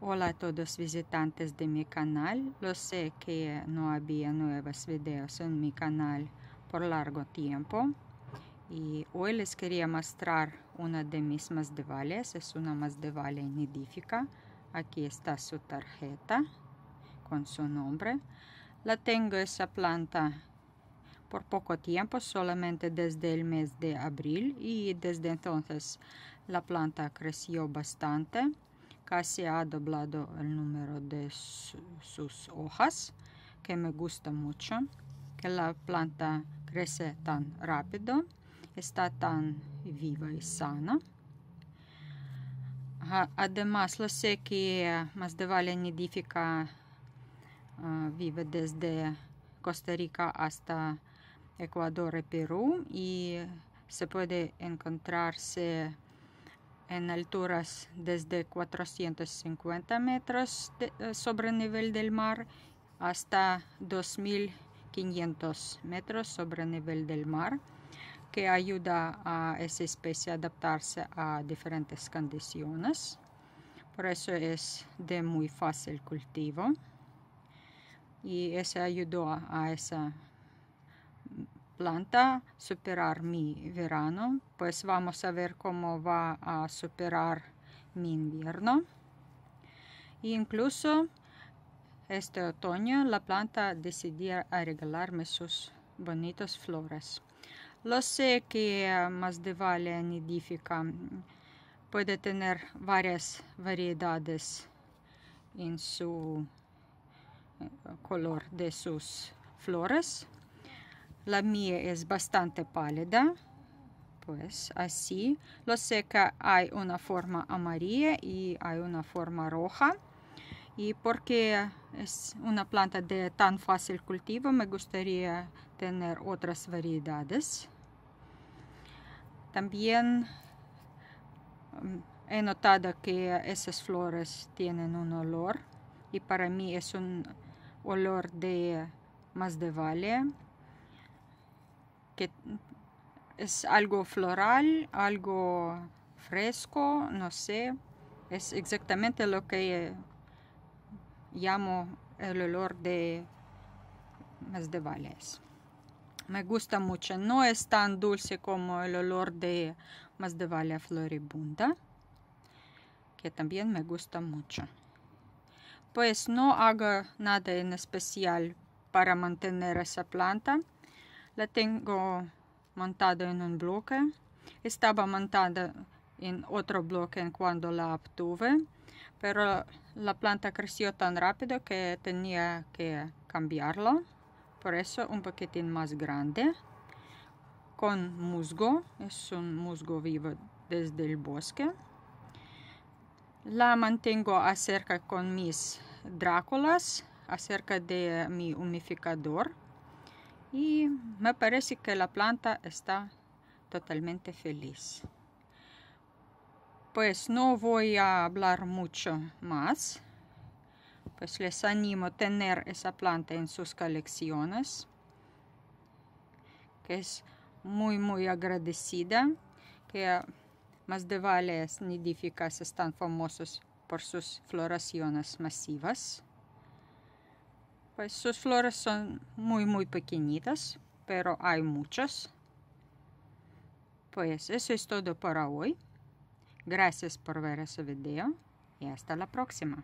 Hola a todos visitantes de mi canal. Lo sé que no había nuevos videos en mi canal por largo tiempo. Y hoy les quería mostrar una de mis masdevallias. Es una masdevallia nidífica. Aquí está su tarjeta con su nombre. La tengo esa planta por poco tiempo, solamente desde el mes de abril. Y desde entonces la planta creció bastante. Casi ha doblado el número de sus hojas, que me gusta mucho, que la planta crece tan rápido, está tan viva y sana. Además, lo sé que masdevallia nidífica vive desde Costa Rica hasta Ecuador y Perú y se puede encontrarse en alturas desde 450 metros sobre el nivel del mar hasta 2500 metros sobre el nivel del mar, que ayuda a esa especie a adaptarse a diferentes condiciones. Por eso es de muy fácil cultivo y eso ayudó a esa planta superar mi verano. Pues vamos a ver cómo va a superar mi invierno. Incluso este otoño la planta decidió regalarme sus bonitas flores. Lo sé que masdevallia nidífica puede tener varias variedades en su color de sus flores. La mía es bastante pálida, pues así. Lo sé que hay una forma amarilla y hay una forma roja. Y porque es una planta de tan fácil cultivo, me gustaría tener otras variedades. También he notado que esas flores tienen un olor y para mí es un olor de masdevallia, que es algo floral, algo fresco, no sé. Es exactamente lo que llamo el olor de masdevallias. Me gusta mucho. No es tan dulce como el olor de masdevallia floribunda, que también me gusta mucho. Pues no hago nada en especial para mantener esa planta. La tengo montada en un bloque. Estaba montada en otro bloque cuando la obtuve, pero la planta creció tan rápido que tenía que cambiarlo. Por eso un poquitín más grande, con musgo. Es un musgo vivo desde el bosque. La mantengo acerca con mis dráculas, acerca de mi humidificador. Y me parece que la planta está totalmente feliz. Pues no voy a hablar mucho más. Pues les animo a tener esa planta en sus colecciones, que es muy agradecida, que masdevallias nidíficas están famosos por sus floraciones masivas. Pues sus flores son muy pequeñitas, pero hay muchas. Pues eso es todo para hoy. Gracias por ver ese video y hasta la próxima.